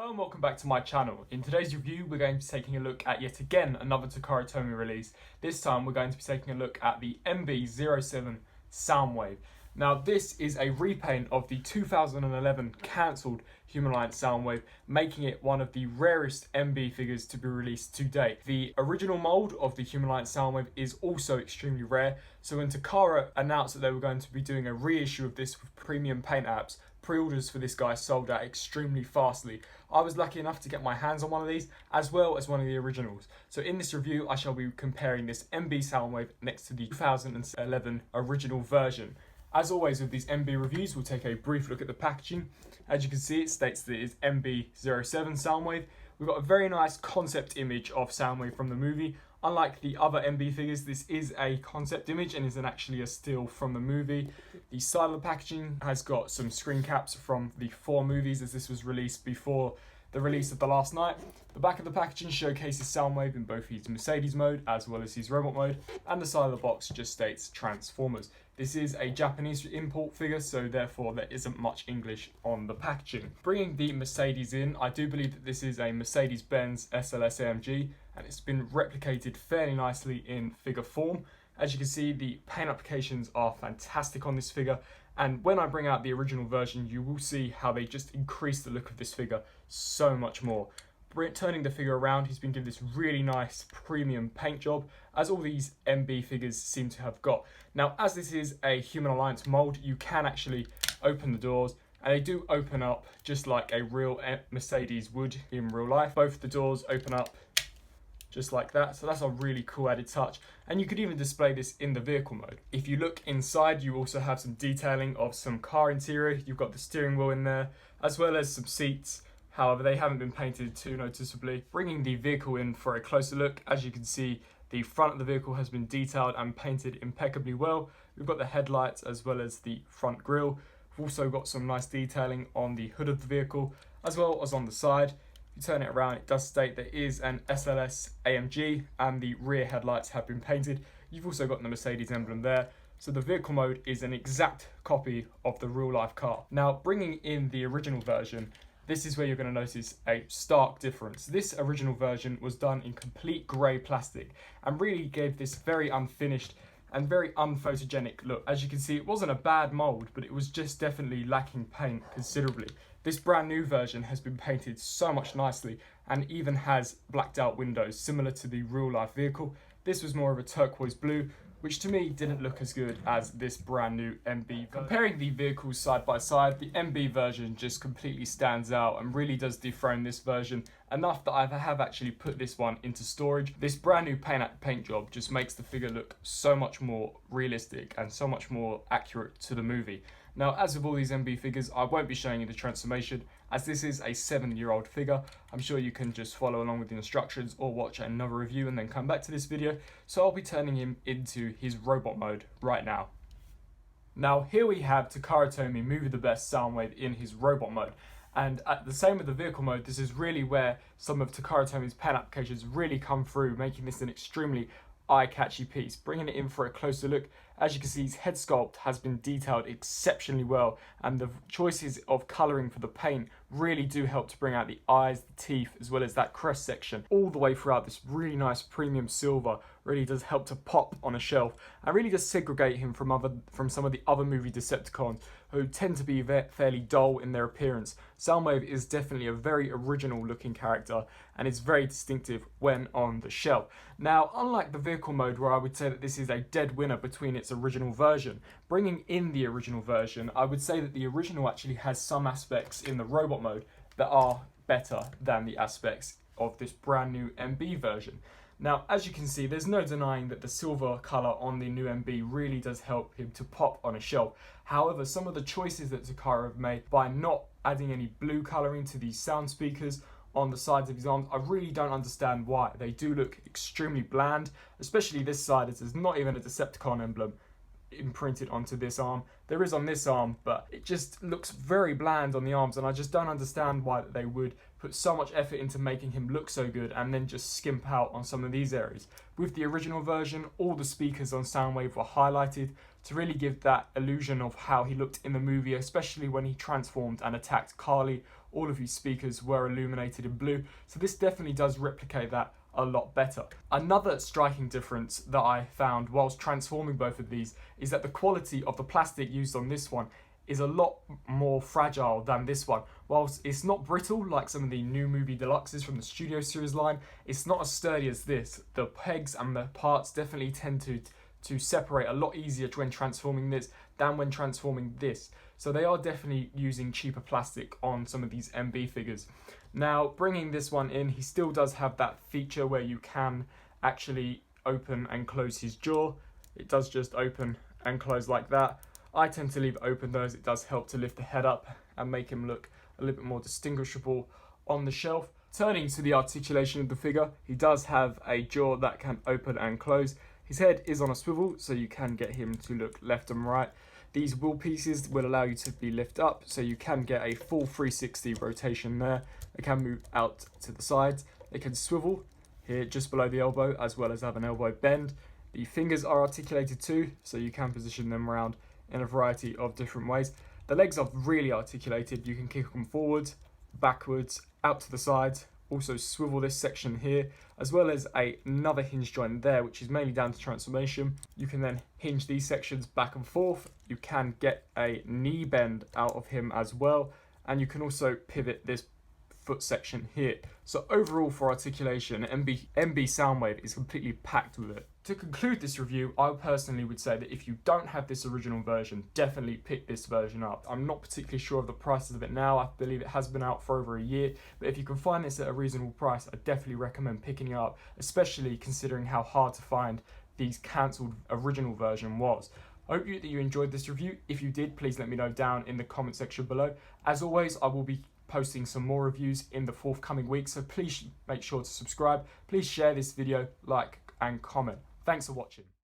Hello and welcome back to my channel. In today's review we're going to be taking a look at yet again another Takara Tomy release. This time we're going to be taking a look at the MB-07 Soundwave. Now this is a repaint of the 2011 cancelled Human Alliance Soundwave, making it one of the rarest MB figures to be released to date. The original mould of the Human Alliance Soundwave is also extremely rare, so when Takara announced that they were going to be doing a reissue of this with premium paint apps, pre-orders for this guy sold out extremely fastly. I was lucky enough to get my hands on one of these, as well as one of the originals. So in this review, I shall be comparing this MB Soundwave next to the 2011 original version. As always with these MB reviews, we'll take a brief look at the packaging. As you can see, it states that it is MB-07 Soundwave. We've got a very nice concept image of Soundwave from the movie. Unlike the other MB figures, this is a concept image and isn't actually a still from the movie. The side of the packaging has got some screen caps from the 4 movies, as this was released before the release of The Last Night. The back of the packaging showcases Soundwave in both his Mercedes mode as well as his robot mode, and the side of the box just states Transformers. This is a Japanese import figure, so therefore there isn't much English on the packaging. Bringing the Mercedes in, I do believe that this is a Mercedes-Benz SLS AMG, and it's been replicated fairly nicely in figure form. As you can see, the paint applications are fantastic on this figure, and when I bring out the original version, you will see how they just increase the look of this figure so much more. Turning the figure around, he's been given this really nice premium paint job, as all these MB figures seem to have got. Now, as this is a Human Alliance mold, you can actually open the doors, and they do open up just like a real Mercedes would in real life. Both the doors open up just like that, so that's a really cool added touch, and you could even display this in the vehicle mode. If you look inside, you also have some detailing of some car interior. You've got the steering wheel in there, as well as some seats. However, they haven't been painted too noticeably. Bringing the vehicle in for a closer look, as you can see, the front of the vehicle has been detailed and painted impeccably well. We've got the headlights as well as the front grille. We've also got some nice detailing on the hood of the vehicle, as well as on the side. If you turn it around, it does state there is an SLS AMG, and the rear headlights have been painted. You've also got the Mercedes emblem there. So the vehicle mode is an exact copy of the real life car. Now, bringing in the original version, this is where you're going to notice a stark difference. This original version was done in complete grey plastic and really gave this very unfinished and very unphotogenic look. As you can see, it wasn't a bad mould, but it was just definitely lacking paint considerably. This brand new version has been painted so much nicely and even has blacked out windows similar to the real life vehicle. This was more of a turquoise blue, which to me didn't look as good as this brand new MB version. Comparing the vehicles side by side, the MB version just completely stands out and really does dethrone this version enough that I have actually put this one into storage. This brand new paint job just makes the figure look so much more realistic and so much more accurate to the movie. Now, as with all these MB figures, I won't be showing you the transformation, as this is a 7-year-old figure. I'm sure you can just follow along with the instructions or watch another review and then come back to this video. So I'll be turning him into his robot mode right now. Now, here we have Takara Tomy movie the best Soundwave in his robot mode. And at the same with the vehicle mode, this is really where some of Takara Tomy's paint applications really come through, making this an extremely eye-catchy piece. Bringing it in for a closer look, as you can see, his head sculpt has been detailed exceptionally well, and the choices of colouring for the paint really do help to bring out the eyes, the teeth, as well as that crest section. All the way throughout, this really nice premium silver really does help to pop on a shelf and really does segregate him from some of the other movie Decepticons who tend to be fairly dull in their appearance. Soundwave is definitely a very original looking character and is very distinctive when on the shelf. Now, unlike the vehicle mode, where I would say that this is a dead winner between its original version, bringing in the original version, I would say that the original actually has some aspects in the robot mode that are better than the aspects of this brand new MB version. Now, as you can see, there's no denying that the silver colour on the new MB really does help him to pop on a shelf. However, some of the choices that Takara have made by not adding any blue colouring to these sound speakers on the sides of his arms, I really don't understand why. They do look extremely bland, especially this side, as there's not even a Decepticon emblem imprinted onto this arm. There is on this arm, but it just looks very bland on the arms, and I just don't understand why they would put so much effort into making him look so good and then just skimp out on some of these areas. With the original version, all the speakers on Soundwave were highlighted to really give that illusion of how he looked in the movie, especially when he transformed and attacked Carly all of his speakers were illuminated in blue, so this definitely does replicate that a lot better. Another striking difference that I found whilst transforming both of these is that the quality of the plastic used on this one is a lot more fragile than this one. Whilst it's not brittle like some of the new movie deluxes from the Studio Series line, it's not as sturdy as this. The pegs and the parts definitely tend to separate a lot easier when transforming this than when transforming this. So they are definitely using cheaper plastic on some of these MB figures. Now, bringing this one in, he still does have that feature where you can actually open and close his jaw. It does just open and close like that. I tend to leave it open though, as it does help to lift the head up and make him look a little bit more distinguishable on the shelf. Turning to the articulation of the figure, he does have a jaw that can open and close. His head is on a swivel, so you can get him to look left and right. These wheel pieces will allow you to be lift up, so you can get a full 360 rotation there. They can move out to the sides. They can swivel here just below the elbow, as well as have an elbow bend. The fingers are articulated too, so you can position them around in a variety of different ways. The legs are really articulated. You can kick them forwards, backwards, out to the sides. Also swivel this section here, as well as another hinge joint there, which is mainly down to transformation. You can then hinge these sections back and forth. You can get a knee bend out of him as well, and you can also pivot this foot section here. So overall for articulation, MB Soundwave is completely packed with it. To conclude this review, I personally would say that if you don't have this original version, definitely pick this version up. I'm not particularly sure of the prices of it now. I believe it has been out for over a year, but if you can find this at a reasonable price, I definitely recommend picking it up, especially considering how hard to find these cancelled original version was. I hope that you enjoyed this review. If you did, please let me know down in the comment section below. As always, I will be posting some more reviews in the forthcoming weeks, so please make sure to subscribe. Please share this video, like and comment. Thanks for watching.